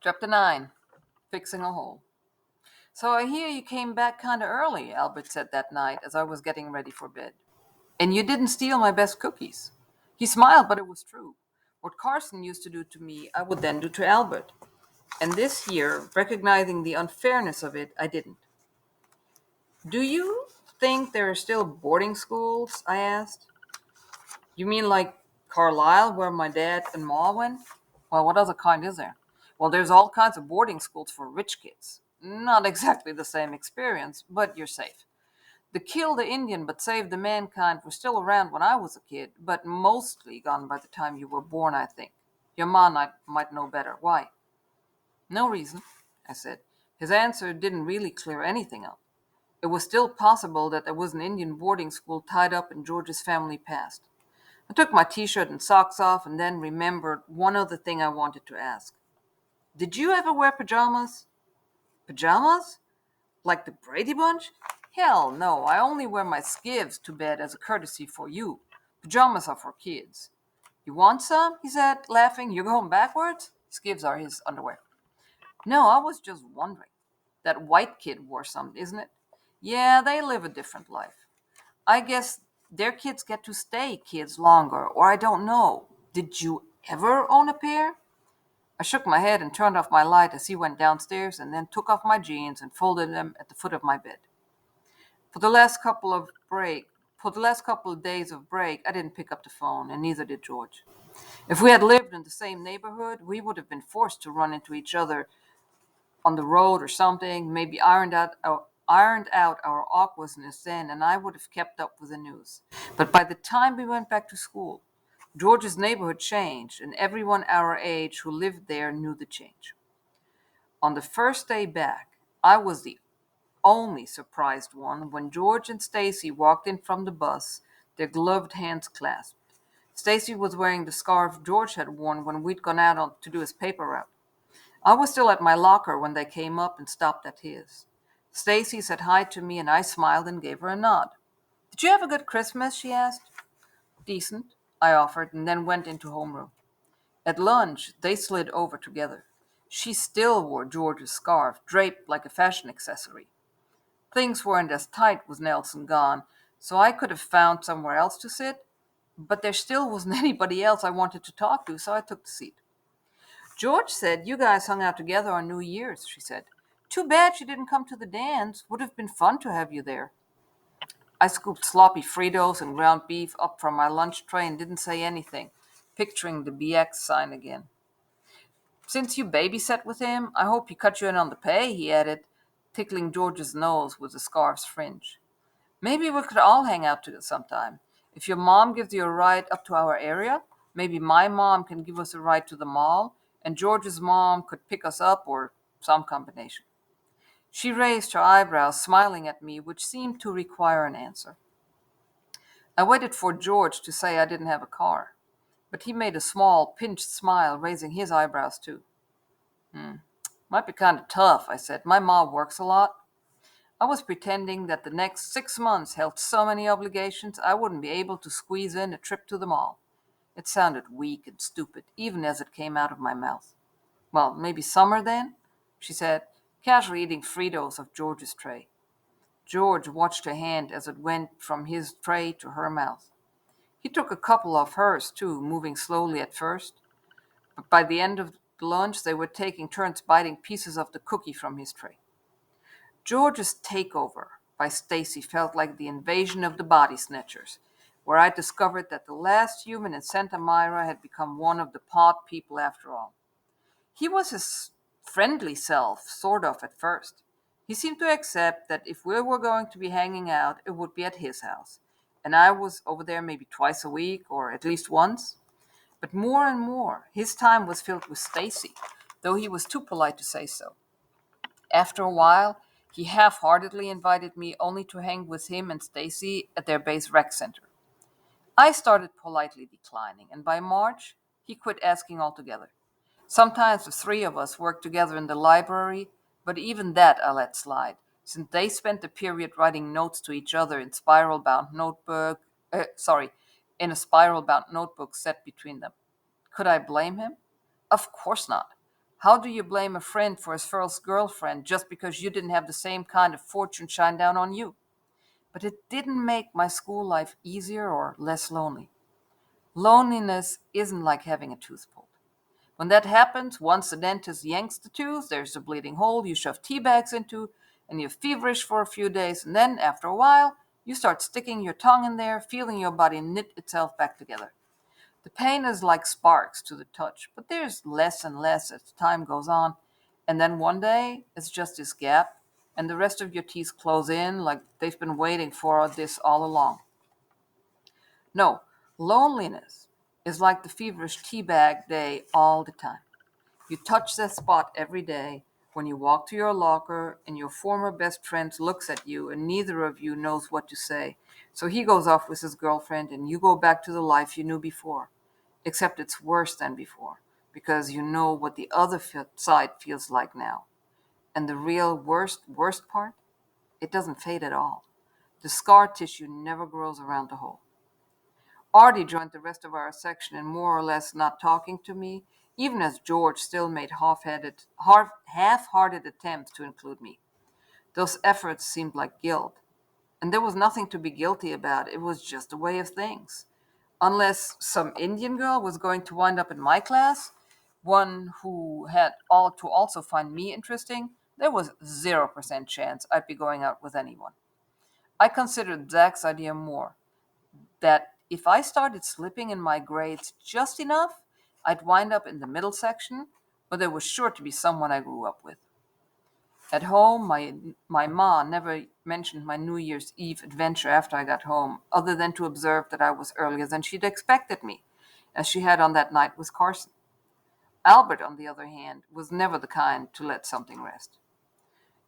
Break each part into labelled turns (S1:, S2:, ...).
S1: Chapter 9 Fixing a Hole. So I hear you came back kind of early, Albert said that night as I was getting ready for bed. And you didn't steal my best cookies. He smiled, but it was true. What Carson used to do to me, I would then do to Albert. And this year, recognizing the unfairness of it, I didn't. Do you think there are still boarding schools? I asked. You mean like Carlisle, where my dad and ma went? Well, what other kind is there? Well, there's all kinds of boarding schools for rich kids. Not exactly the same experience, but you're safe. The Kill the Indian but Save the Mankind were still around when I was a kid, but mostly gone by the time you were born, I think. Your ma might know better. Why? No reason, I said. His answer didn't really clear anything up. It was still possible that there was an Indian boarding school tied up in George's family past. I took my t-shirt and socks off and then remembered one other thing I wanted to ask. Did you ever wear pajamas? Pajamas? Like the Brady Bunch? Hell no, I only wear my skivs to bed as a courtesy for you. Pajamas are for kids. You want some? He said, laughing. You're going backwards? Skivs are his underwear. No, I was just wondering. That white kid wore some, isn't it? Yeah, they live a different life. I guess their kids get to stay kids longer, or I don't know. Did you ever own a pair? I shook my head and turned off my light as he went downstairs and then took off my jeans and folded them at the foot of my bed. For the last couple of break, for the last couple of days of break, I didn't pick up the phone, and neither did George. If we had lived in the same neighborhood, we would have been forced to run into each other on the road or something, maybe ironed out our awkwardness then, and I would have kept up with the news. But by the time we went back to school, George's neighborhood changed, and everyone our age who lived there knew the change. On the first day back, I was the only surprised one when George and Stacy walked in from the bus, their gloved hands clasped. Stacy was wearing the scarf George had worn when we'd gone out to do his paper route. I was still at my locker when they came up and stopped at his. Stacy said hi to me and I smiled and gave her a nod. Did you have a good Christmas? She asked. Decent, I offered, and then went into homeroom. At lunch, they slid over together. She still wore George's scarf, draped like a fashion accessory. Things weren't as tight with Nelson gone, so I could have found somewhere else to sit, but there still wasn't anybody else I wanted to talk to, so I took the seat. George said you guys hung out together on New Year's, she said. Too bad you didn't come to the dance. Would have been fun to have you there. I scooped sloppy Fritos and ground beef up from my lunch tray and didn't say anything, picturing the BX sign again. Since you babysat with him, I hope he cut you in on the pay, he added, tickling George's nose with the scarf's fringe. Maybe we could all hang out together sometime. If your mom gives you a ride up to our area, maybe my mom can give us a ride to the mall, and George's mom could pick us up or some combination. She raised her eyebrows, smiling at me, which seemed to require an answer. I waited for George to say I didn't have a car, but he made a small, pinched smile, raising his eyebrows too. Might be kind of tough, I said. My mom works a lot. I was pretending that the next 6 months held so many obligations I wouldn't be able to squeeze in a trip to the mall. It sounded weak and stupid, even as it came out of my mouth. Well, maybe summer then, she said, casually eating Fritos off George's tray. George watched her hand as it went from his tray to her mouth. He took a couple of hers, too, moving slowly at first, but by the end of the lunch they were taking turns biting pieces of the cookie from his tray. George's Takeover by Stacy felt like the invasion of the body snatchers, where I discovered that the last human in Santa Myra had become one of the pod people after all. He was his friendly self, sort of, at first. He seemed to accept that if we were going to be hanging out, it would be at his house, and I was over there maybe twice a week, or at least once. But more and more, his time was filled with Stacy, though he was too polite to say so. After a while, he half-heartedly invited me only to hang with him and Stacy at their base rec center. I started politely declining, and by March, he quit asking altogether. Sometimes the three of us worked together in the library, but even that I let slide, since they spent the period writing notes to each other in a spiral-bound notebook set between them. Could I blame him? Of course not. How do you blame a friend for his first girlfriend just because you didn't have the same kind of fortune shine down on you? But it didn't make my school life easier or less lonely. Loneliness isn't like having a tooth pulled. When that happens, once the dentist yanks the tooth, there's a bleeding hole you shove tea bags into, and you're feverish for a few days, and then, after a while, you start sticking your tongue in there, feeling your body knit itself back together. The pain is like sparks to the touch, but there's less and less as time goes on, and then one day, it's just this gap, and the rest of your teeth close in like they've been waiting for this all along. No, loneliness is like the feverish teabag day all the time. You touch that spot every day when you walk to your locker and your former best friend looks at you and neither of you knows what to say. So he goes off with his girlfriend and you go back to the life you knew before. Except it's worse than before because you know what the other side feels like now. And the real worst part? It doesn't fade at all. The scar tissue never grows around the hole. Artie joined the rest of our section in more or less not talking to me, even as George still made half-hearted attempts to include me. Those efforts seemed like guilt, and there was nothing to be guilty about. It was just a way of things. Unless some Indian girl was going to wind up in my class, one who had all to also find me interesting, there was 0% chance I'd be going out with anyone. I considered Zach's idea more that if I started slipping in my grades just enough, I'd wind up in the middle section, but there was sure to be someone I grew up with. At home, my ma never mentioned my New Year's Eve adventure after I got home, other than to observe that I was earlier than she'd expected me, as she had on that night with Carson. Albert, on the other hand, was never the kind to let something rest.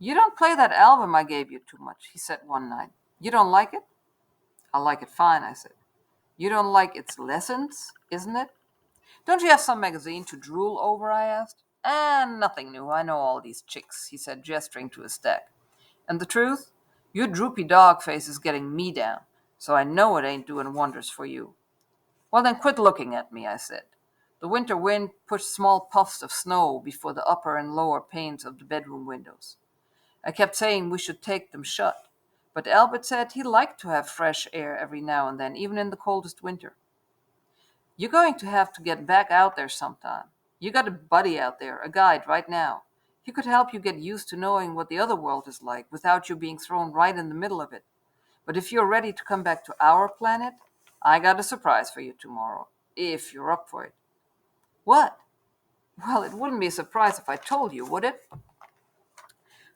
S1: You don't play that album I gave you too much, he said one night. You don't like it? I like it fine, I said. You don't like its lessons, isn't it? Don't you have some magazine to drool over? I asked. Nothing new. I know all these chicks, he said, gesturing to a stack. And the truth? Your droopy dog face is getting me down, so I know it ain't doing wonders for you. Well, then quit looking at me, I said. The winter wind pushed small puffs of snow before the upper and lower panes of the bedroom windows. I kept saying we should take them shut, but Albert said he liked to have fresh air every now and then, even in the coldest winter. You're going to have to get back out there sometime. You got a buddy out there, a guide right now. He could help you get used to knowing what the other world is like without you being thrown right in the middle of it. But if you're ready to come back to our planet, I got a surprise for you tomorrow, if you're up for it. What? Well, it wouldn't be a surprise if I told you, would it?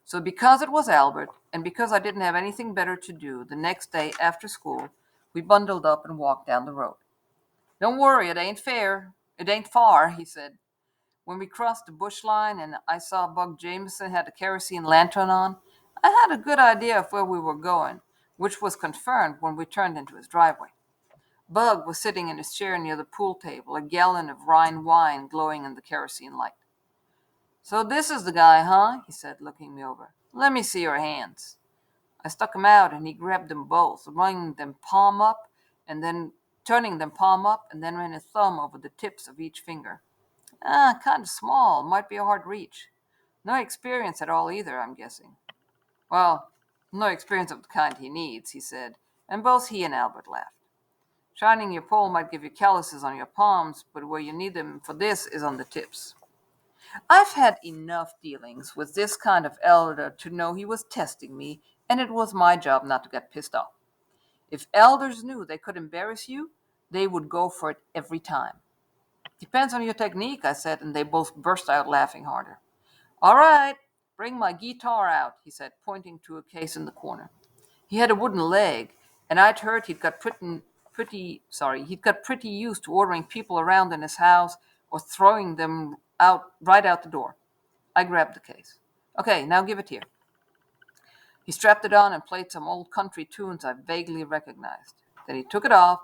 S1: So, because it was Albert, and because I didn't have anything better to do, the next day after school, we bundled up and walked down the road. Don't worry, it ain't fair. It ain't far, he said. When we crossed the bush line and I saw Buck Jameson had a kerosene lantern on, I had a good idea of where we were going, which was confirmed when we turned into his driveway. Bug was sitting in his chair near the pool table, a gallon of Rhine wine glowing in the kerosene light. So this is the guy, huh? He said, looking me over. Let me see your hands. I stuck 'em out and he grabbed them both, running them palm up and then turning them palm up and then ran his thumb over the tips of each finger. Kind of small. Might be a hard reach. No experience at all either, I'm guessing. Well, no experience of the kind he needs, he said, and both he and Albert laughed. Shining your pole might give you calluses on your palms, but where you need them for this is on the tips. I've had enough dealings with this kind of elder to know he was testing me, and it was my job not to get pissed off. If elders knew they could embarrass you, they would go for it every time. Depends on your technique, I said, and they both burst out laughing harder. All right, bring my guitar out, he said, pointing to a case in the corner. He had a wooden leg, and I'd heard he'd got pretty used to ordering people around in his house or throwing them out right out the door. I grabbed the case. Okay, now give it here. He strapped it on and played some old country tunes I vaguely recognized. Then he took it off,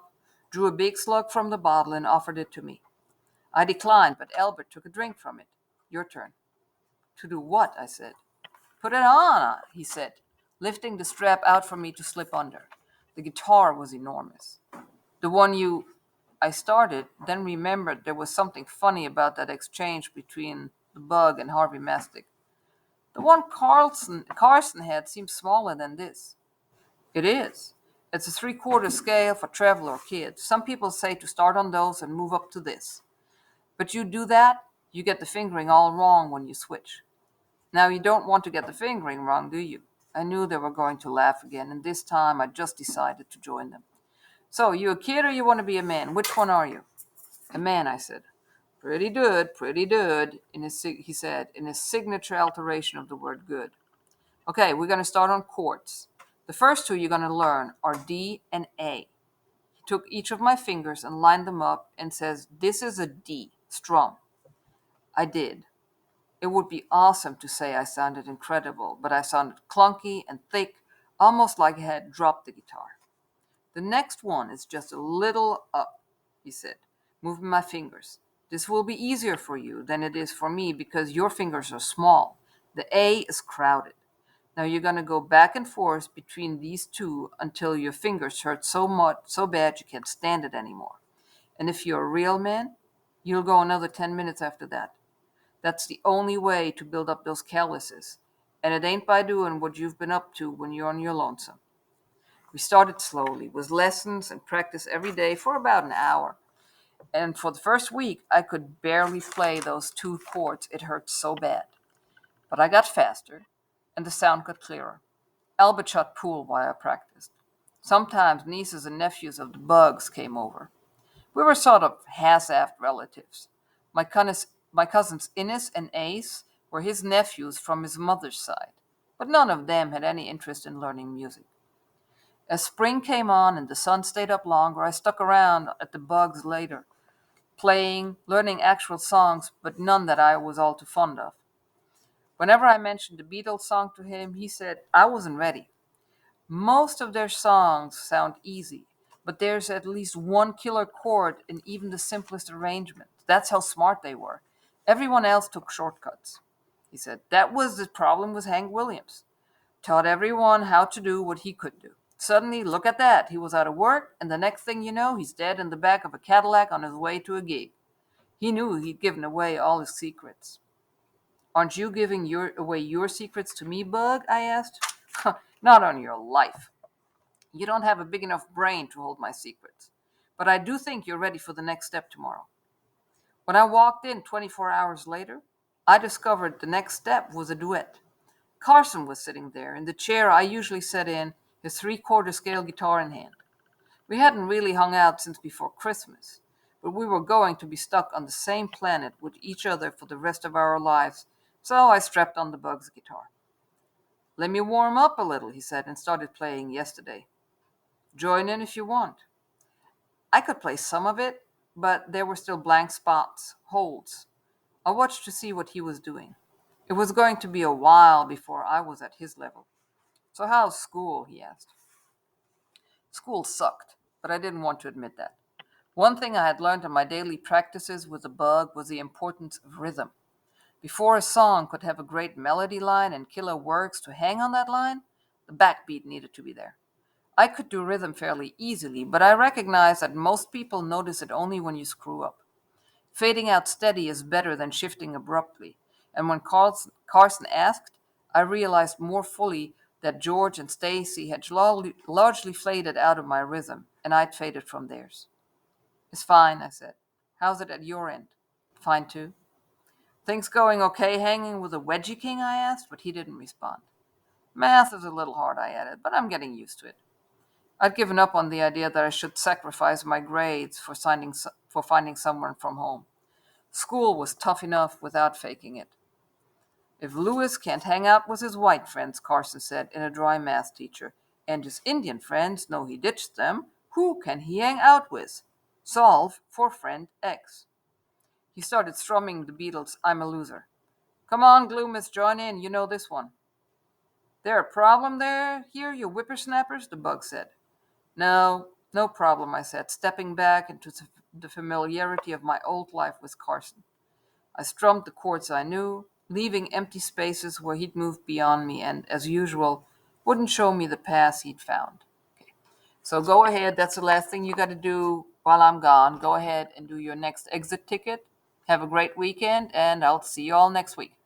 S1: drew a big slug from the bottle, and offered it to me. I declined, but Albert took a drink from it. Your turn. To do what? I said. Put it on, he said, lifting the strap out for me to slip under. The guitar was enormous. The one you... I started, then remembered there was something funny about that exchange between the Bug, and Harvey Mastic. The one Carson had seems smaller than this. It is. It's a three-quarter scale for treble or kids. Some people say to start on those and move up to this. But you do that, you get the fingering all wrong when you switch. Now you don't want to get the fingering wrong, do you? I knew they were going to laugh again, and this time I just decided to join them. So, you a kid or you want to be a man? Which one are you? A man, I said. Pretty good, he said, in his signature alteration of the word good. Okay, we're going to start on chords. The first two you're going to learn are D and A. He took each of my fingers and lined them up and says, this is a D, strum. I did. It would be awesome to say I sounded incredible, but I sounded clunky and thick, almost like I had dropped the guitar. The next one is just a little up, he said, moving my fingers. This will be easier for you than it is for me because your fingers are small. The A is crowded. Now you're going to go back and forth between these two until your fingers hurt so bad you can't stand it anymore. And if you're a real man, you'll go another 10 minutes after that. That's the only way to build up those calluses. And it ain't by doing what you've been up to when you're on your lonesome. We started slowly, with lessons and practice every day for about an hour. And for the first week, I could barely play those two chords. It hurt so bad. But I got faster, and the sound got clearer. Albert shot pool while I practiced. Sometimes nieces and nephews of the Bugs came over. We were sort of half-assed relatives. My cousins Innes and Ace were his nephews from his mother's side, but none of them had any interest in learning music. As spring came on and the sun stayed up longer, I stuck around at the Bugs later, playing, learning actual songs, but none that I was all too fond of. Whenever I mentioned the Beatles song to him, he said I wasn't ready. Most of their songs sound easy, but there's at least one killer chord in even the simplest arrangement. That's how smart they were. Everyone else took shortcuts. He said that was the problem with Hank Williams. Taught everyone how to do what he could do. Suddenly, look at that. He was out of work, and the next thing you know, he's dead in the back of a Cadillac on his way to a gig. He knew he'd given away all his secrets. Aren't you giving away your secrets to me, Bug? I asked. Not on your life. You don't have a big enough brain to hold my secrets. But I do think you're ready for the next step tomorrow. When I walked in 24 hours later, I discovered the next step was a duet. Carson was sitting there in the chair I usually sat in, his three-quarter scale guitar in hand. We hadn't really hung out since before Christmas, but we were going to be stuck on the same planet with each other for the rest of our lives, so I strapped on the Bugs guitar. Let me warm up a little, he said, and started playing Yesterday. Join in if you want. I could play some of it, but there were still blank spots, holds. I watched to see what he was doing. It was going to be a while before I was at his level. So how's school? He asked. School sucked, but I didn't want to admit that. One thing I had learned in my daily practices with the Bug was the importance of rhythm. Before a song could have a great melody line and killer words to hang on that line, the backbeat needed to be there. I could do rhythm fairly easily, but I recognize that most people notice it only when you screw up. Fading out steady is better than shifting abruptly, and when Carson asked, I realized more fully that George and Stacy had largely faded out of my rhythm, and I'd faded from theirs. It's fine, I said. How's it at your end? Fine too. Things going okay hanging with the Wedgie King? I asked, but he didn't respond. Math is a little hard, I added, but I'm getting used to it. I'd given up on the idea that I should sacrifice my grades for finding someone from home. School was tough enough without faking it. If Lewis can't hang out with his white friends, Carson said in a dry math teacher, and his Indian friends know he ditched them, who can he hang out with? Solve for friend X. He started strumming the Beatles' I'm a Loser. Come on, Gloomis, join in. You know this one. There a problem here, you whippersnappers? The Bug said. No problem, I said, stepping back into the familiarity of my old life with Carson. I strummed the chords I knew, leaving empty spaces where he'd moved beyond me and, as usual, wouldn't show me the paths he'd found. Okay. So go ahead, that's the last thing you got to do while I'm gone. Go ahead and do your next exit ticket. Have a great weekend, and I'll see you all next week.